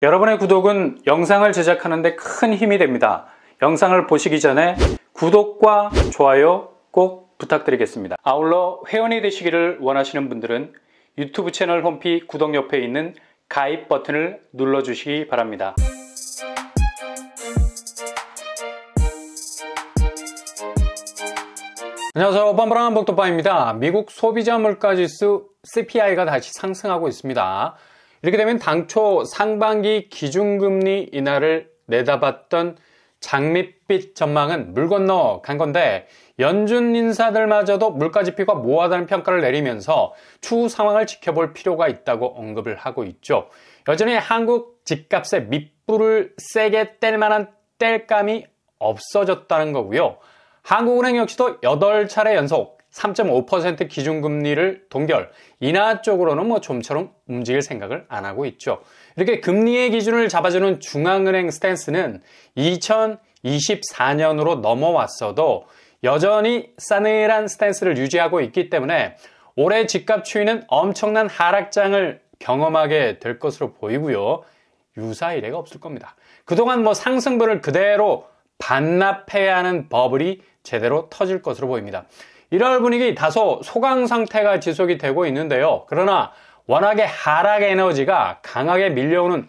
여러분의 구독은 영상을 제작하는 데 큰 힘이 됩니다. 영상을 보시기 전에 구독과 좋아요 꼭 부탁드리겠습니다. 아울러 회원이 되시기를 원하시는 분들은 유튜브 채널 홈피 구독 옆에 있는 가입 버튼을 눌러주시기 바랍니다. 안녕하세요. 뻔뻔한 복도빠입니다. 미국 소비자 물가지수 CPI가 다시 상승하고 있습니다. 이렇게 되면 당초 상반기 기준금리 인하를 내다봤던 장밋빛 전망은 물 건너 간 건데, 연준 인사들마저도 물가지표가 모호하다는 평가를 내리면서 추후 상황을 지켜볼 필요가 있다고 언급을 하고 있죠. 여전히 한국 집값의 밑불을 세게 뗄 만한 뗄감이 없어졌다는 거고요. 한국은행 역시도 8차례 연속 3.5% 기준금리를 동결, 인하 쪽으로는 좀처럼 움직일 생각을 안 하고 있죠. 이렇게 금리의 기준을 잡아주는 중앙은행 스탠스는 2024년으로 넘어왔어도 여전히 싸늘한 스탠스를 유지하고 있기 때문에 올해 집값 추이는 엄청난 하락장을 경험하게 될 것으로 보이고요. 유사 이례가 없을 겁니다. 그동안 상승분을 그대로 반납해야 하는 버블이 제대로 터질 것으로 보입니다. 이럴 분위기 다소 소강 상태가 지속이 되고 있는데요. 그러나 워낙에 하락 에너지가 강하게 밀려오는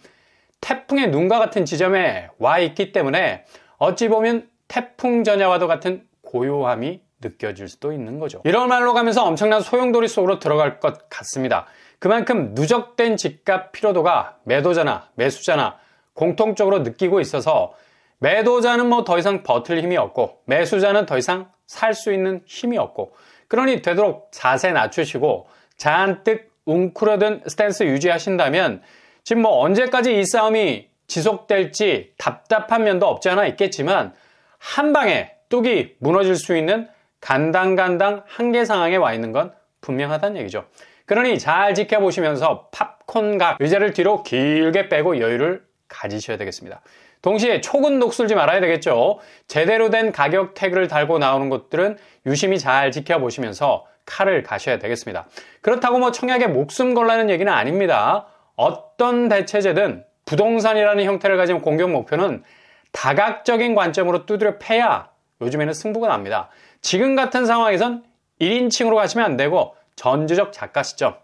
태풍의 눈과 같은 지점에 와 있기 때문에 어찌 보면 태풍 전야와도 같은 고요함이 느껴질 수도 있는 거죠. 이런 말로 가면서 엄청난 소용돌이 속으로 들어갈 것 같습니다. 그만큼 누적된 집값 피로도가 매도자나 매수자나 공통적으로 느끼고 있어서 매도자는 더 이상 버틸 힘이 없고 매수자는 더 이상 살 수 있는 힘이 없고, 그러니 되도록 자세 낮추시고 잔뜩 웅크려든 스탠스 유지하신다면 지금 언제까지 이 싸움이 지속될지 답답한 면도 없지 않아 있겠지만 한 방에 뚝이 무너질 수 있는 간당간당 한계 상황에 와 있는 건 분명하다는 얘기죠. 그러니 잘 지켜보시면서 팝콘각 의자를 뒤로 길게 빼고 여유를 가지셔야 되겠습니다. 동시에 촉은 녹슬지 말아야 되겠죠. 제대로 된 가격 태그를 달고 나오는 것들은 유심히 잘 지켜보시면서 칼을 가셔야 되겠습니다. 그렇다고 청약에 목숨 걸라는 얘기는 아닙니다. 어떤 대체제든 부동산이라는 형태를 가진 공격 목표는 다각적인 관점으로 두드려 패야 요즘에는 승부가 납니다. 지금 같은 상황에선 1인칭으로 가시면 안 되고 전주적 작가 시점,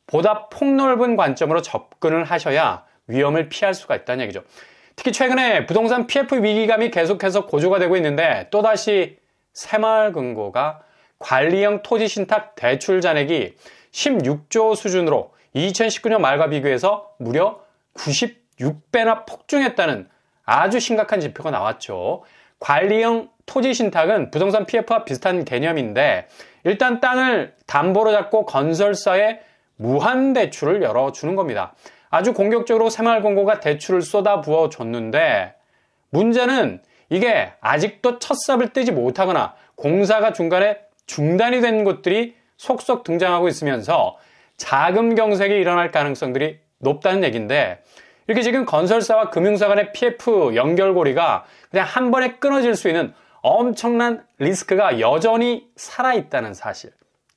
보다 폭넓은 관점으로 접근을 하셔야 위험을 피할 수가 있다는 얘기죠. 특히 최근에 부동산 PF 위기감이 계속해서 고조가 되고 있는데 또다시 새마을금고가 관리형 토지신탁 대출 잔액이 16조 수준으로 2019년 말과 비교해서 무려 96배나 폭증했다는 아주 심각한 지표가 나왔죠. 관리형 토지신탁은 부동산 PF와 비슷한 개념인데 일단 땅을 담보로 잡고 건설사에 무한대출을 열어주는 겁니다. 아주 공격적으로 새마을금고가 대출을 쏟아부어 줬는데 문제는 이게 아직도 첫 삽을 떼지 못하거나 공사가 중간에 중단이 된 곳들이 속속 등장하고 있으면서 자금 경색이 일어날 가능성들이 높다는 얘기인데, 이렇게 지금 건설사와 금융사 간의 PF 연결고리가 그냥 한 번에 끊어질 수 있는 엄청난 리스크가 여전히 살아있다는 사실,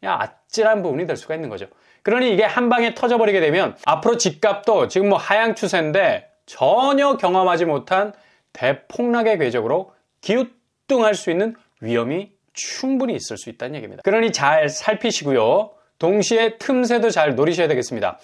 아찔한 부분이 될 수가 있는 거죠. 그러니 이게 한 방에 터져버리게 되면 앞으로 집값도 지금 하향 추세인데 전혀 경험하지 못한 대폭락의 궤적으로 기우뚱할 수 있는 위험이 충분히 있을 수 있다는 얘기입니다. 그러니 잘 살피시고요. 동시에 틈새도 잘 노리셔야 되겠습니다.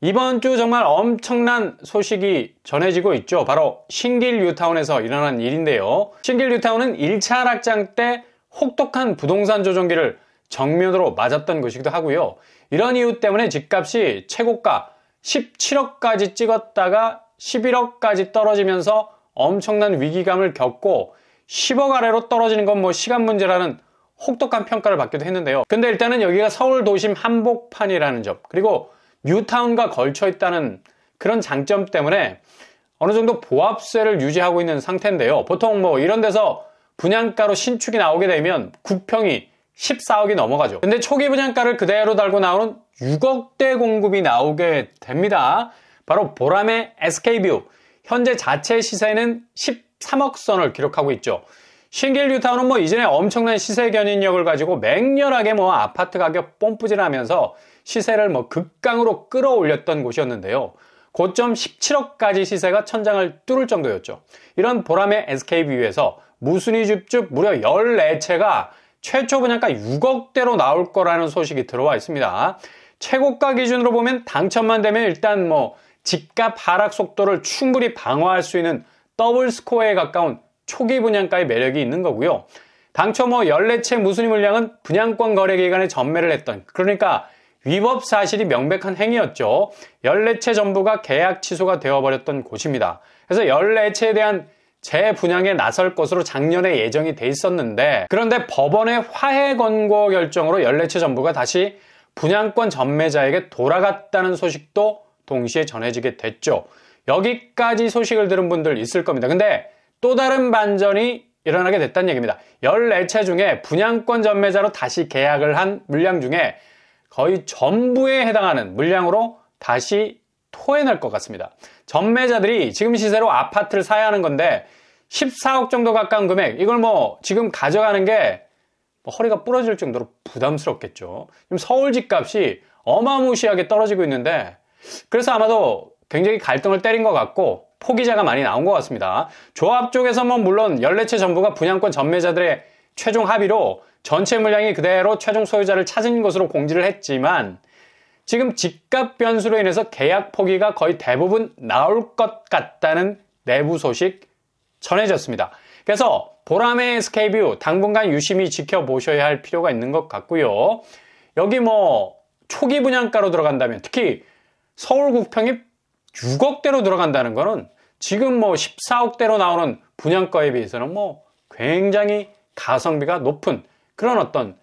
이번 주 정말 엄청난 소식이 전해지고 있죠. 바로 신길 뉴타운에서 일어난 일인데요. 신길 뉴타운은 1차 하락장 때 혹독한 부동산 조정기를 정면으로 맞았던 것이기도 하고요. 이런 이유 때문에 집값이 최고가 17억까지 찍었다가 11억까지 떨어지면서 엄청난 위기감을 겪고 10억 아래로 떨어지는 건 시간 문제라는 혹독한 평가를 받기도 했는데요. 근데 일단은 여기가 서울 도심 한복판이라는 점, 그리고 뉴타운과 걸쳐 있다는 그런 장점 때문에 어느 정도 보합세를 유지하고 있는 상태인데요. 보통 이런 데서 분양가로 신축이 나오게 되면 국평이 14억이 넘어가죠. 근데 초기 분양가를 그대로 달고 나오는 6억대 공급이 나오게 됩니다. 바로 보람의 SK뷰, 현재 자체 시세는 13억 선을 기록하고 있죠. 신길 뉴타운은 이전에 엄청난 시세 견인력을 가지고 맹렬하게 아파트 가격 뽐뿌질하면서 시세를 극강으로 끌어올렸던 곳이었는데요. 고점 17억까지 시세가 천장을 뚫을 정도였죠. 이런 보람의 SK뷰에서 무순위 줍줍 무려 14채가 최초 분양가 6억대로 나올 거라는 소식이 들어와 있습니다. 최고가 기준으로 보면 당첨만 되면 일단 집값 하락 속도를 충분히 방어할 수 있는 더블 스코어에 가까운 초기 분양가의 매력이 있는 거고요. 당초 14채 무순위 물량은 분양권 거래 기간에 전매를 했던, 그러니까 위법 사실이 명백한 행위였죠. 14채 전부가 계약 취소가 되어버렸던 곳입니다. 그래서 14채에 대한 재분양에 나설 것으로 작년에 예정이 돼 있었는데, 그런데 법원의 화해 권고 결정으로 14채 전부가 다시 분양권 전매자에게 돌아갔다는 소식도 동시에 전해지게 됐죠. 여기까지 소식을 들은 분들 있을 겁니다. 근데 또 다른 반전이 일어나게 됐다는 얘기입니다. 14채 중에 분양권 전매자로 다시 계약을 한 물량 중에 거의 전부에 해당하는 물량으로 다시 토해낼 것 같습니다. 전매자들이 지금 시세로 아파트를 사야 하는 건데 14억 정도 가까운 금액, 이걸 지금 가져가는 게 허리가 부러질 정도로 부담스럽겠죠. 지금 서울 집값이 어마무시하게 떨어지고 있는데, 그래서 아마도 굉장히 갈등을 때린 것 같고 포기자가 많이 나온 것 같습니다. 조합 쪽에서 물론 14채 전부가 분양권 전매자들의 최종 합의로 전체 물량이 그대로 최종 소유자를 찾은 것으로 공지를 했지만, 지금 집값 변수로 인해서 계약 포기가 거의 대부분 나올 것 같다는 내부 소식 전해졌습니다. 그래서 보람의 SK뷰 당분간 유심히 지켜보셔야 할 필요가 있는 것 같고요. 여기 초기 분양가로 들어간다면, 특히 서울 국평이 6억대로 들어간다는 거는 지금 14억대로 나오는 분양가에 비해서는 굉장히 가성비가 높은 그런 어떤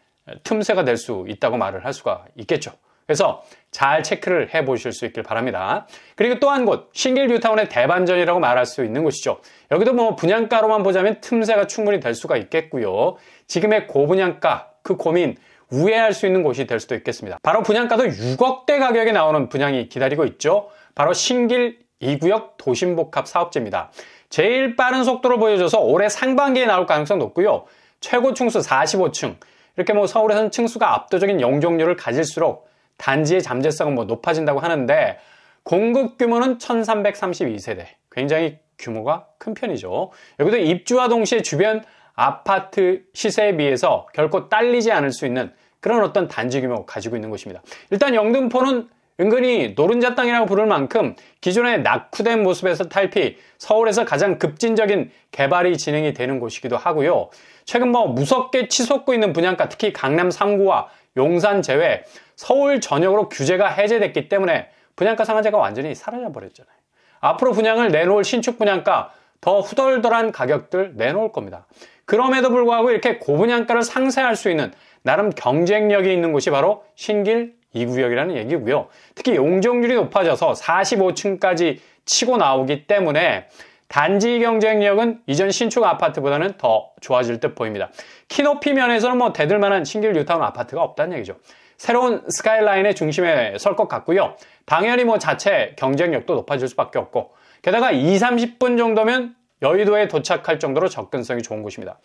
틈새가 될 수 있다고 말을 할 수가 있겠죠. 그래서 잘 체크를 해보실 수 있길 바랍니다. 그리고 또 한 곳, 신길 뉴타운의 대반전이라고 말할 수 있는 곳이죠. 여기도 분양가로만 보자면 틈새가 충분히 될 수가 있겠고요. 지금의 고분양가, 그 고민 우회할 수 있는 곳이 될 수도 있겠습니다. 바로 분양가도 6억대 가격에 나오는 분양이 기다리고 있죠. 바로 신길 2구역 도심복합 사업지입니다. 제일 빠른 속도를 보여줘서 올해 상반기에 나올 가능성이 높고요. 최고 층수 45층, 이렇게 서울에서는 층수가 압도적인 용적률을 가질수록 단지의 잠재성은 높아진다고 하는데, 공급 규모는 1332세대, 굉장히 규모가 큰 편이죠. 여기도 입주와 동시에 주변 아파트 시세에 비해서 결코 딸리지 않을 수 있는 그런 어떤 단지 규모 가지고 있는 곳입니다. 일단 영등포는 은근히 노른자 땅이라고 부를 만큼 기존의 낙후된 모습에서 탈피, 서울에서 가장 급진적인 개발이 진행이 되는 곳이기도 하고요. 최근 무섭게 치솟고 있는 분양가, 특히 강남 3구와 용산 제외 서울 전역으로 규제가 해제됐기 때문에 분양가 상한제가 완전히 사라져버렸잖아요. 앞으로 분양을 내놓을 신축 분양가 더 후덜덜한 가격들 내놓을 겁니다. 그럼에도 불구하고 이렇게 고분양가를 상쇄할 수 있는 나름 경쟁력이 있는 곳이 바로 신길 2구역이라는 얘기고요. 특히 용적률이 높아져서 45층까지 치고 나오기 때문에 단지 경쟁력은 이전 신축 아파트보다는 더 좋아질 듯 보입니다. 키높이 면에서는 대들만한 신길 뉴타운 아파트가 없다는 얘기죠. 새로운 스카이라인의 중심에 설 것 같고요. 당연히 자체 경쟁력도 높아질 수밖에 없고, 게다가 20-30분 정도면 여의도에 도착할 정도로 접근성이 좋은 곳입니다.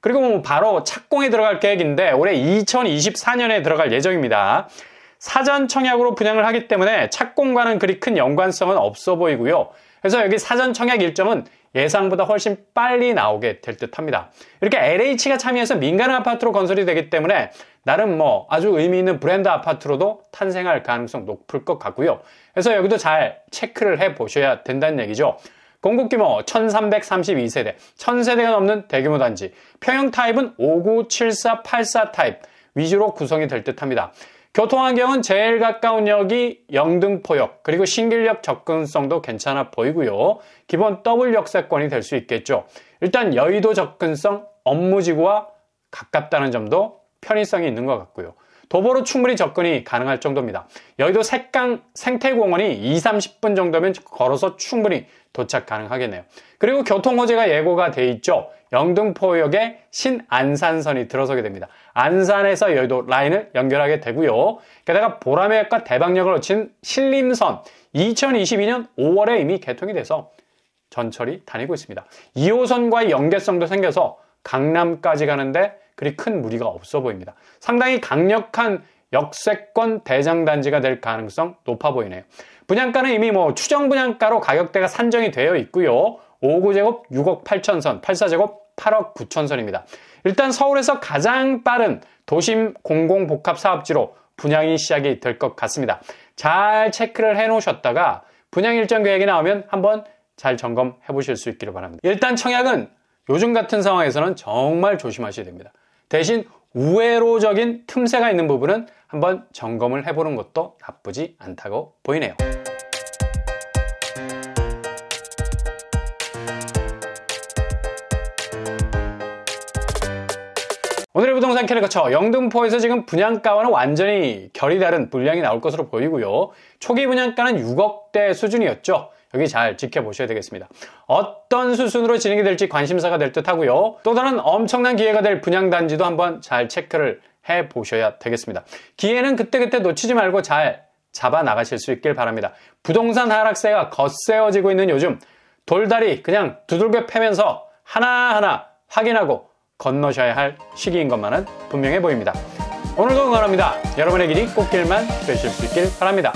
그리고 바로 착공에 들어갈 계획인데 올해 2024년에 들어갈 예정입니다. 사전 청약으로 분양을 하기 때문에 착공과는 그리 큰 연관성은 없어 보이고요. 그래서 여기 사전 청약 일정은 예상보다 훨씬 빨리 나오게 될 듯합니다. 이렇게 LH가 참여해서 민간 아파트로 건설이 되기 때문에 나름 아주 의미 있는 브랜드 아파트로도 탄생할 가능성 높을 것 같고요. 그래서 여기도 잘 체크를 해 보셔야 된다는 얘기죠. 공급 규모 1332세대, 1000세대가 넘는 대규모 단지, 평형 타입은 59, 74, 84 타입 위주로 구성이 될 듯합니다. 교통환경은 제일 가까운 역이 영등포역, 그리고 신길역 접근성도 괜찮아 보이고요. 기본 더블 역세권이 될 수 있겠죠. 일단 여의도 접근성, 업무지구와 가깝다는 점도 편의성이 있는 것 같고요. 도보로 충분히 접근이 가능할 정도입니다. 여의도 색강 생태공원이 20-30분 정도면 걸어서 충분히 도착 가능하겠네요. 그리고 교통호재가 예고가 돼 있죠. 영등포역에 신안산선이 들어서게 됩니다. 안산에서 여의도 라인을 연결하게 되고요. 게다가 보라매역과 대방역을 거친 신림선 2022년 5월에 이미 개통이 돼서 전철이 다니고 있습니다. 2호선과의 연계성도 생겨서 강남까지 가는데 그리 큰 무리가 없어 보입니다. 상당히 강력한 역세권 대장단지가 될 가능성 높아 보이네요. 분양가는 이미 추정 분양가로 가격대가 산정이 되어 있고요. 59제곱 6억 8천선, 84제곱 8억 9천선입니다. 일단 서울에서 가장 빠른 도심 공공복합 사업지로 분양이 시작이 될 것 같습니다. 잘 체크를 해 놓으셨다가 분양 일정 계획이 나오면 한번 잘 점검해 보실 수 있기를 바랍니다. 일단 청약은 요즘 같은 상황에서는 정말 조심하셔야 됩니다. 대신 우회로적인 틈새가 있는 부분은 한번 점검을 해보는 것도 나쁘지 않다고 보이네요. 오늘의 부동산 캐리커처, 영등포에서 지금 분양가와는 완전히 결이 다른 물량이 나올 것으로 보이고요. 초기 분양가는 6억대 수준이었죠. 여기 잘 지켜보셔야 되겠습니다. 어떤 수순으로 진행이 될지 관심사가 될 듯 하고요. 또 다른 엄청난 기회가 될 분양단지도 한번 잘 체크를 해보셔야 되겠습니다. 기회는 그때그때 놓치지 말고 잘 잡아 나가실 수 있길 바랍니다. 부동산 하락세가 거세어지고 있는 요즘 돌다리 그냥 두들겨 패면서 하나하나 확인하고 건너셔야 할 시기인 것만은 분명해 보입니다. 오늘도 응원합니다. 여러분의 길이 꽃길만 되실 수 있길 바랍니다.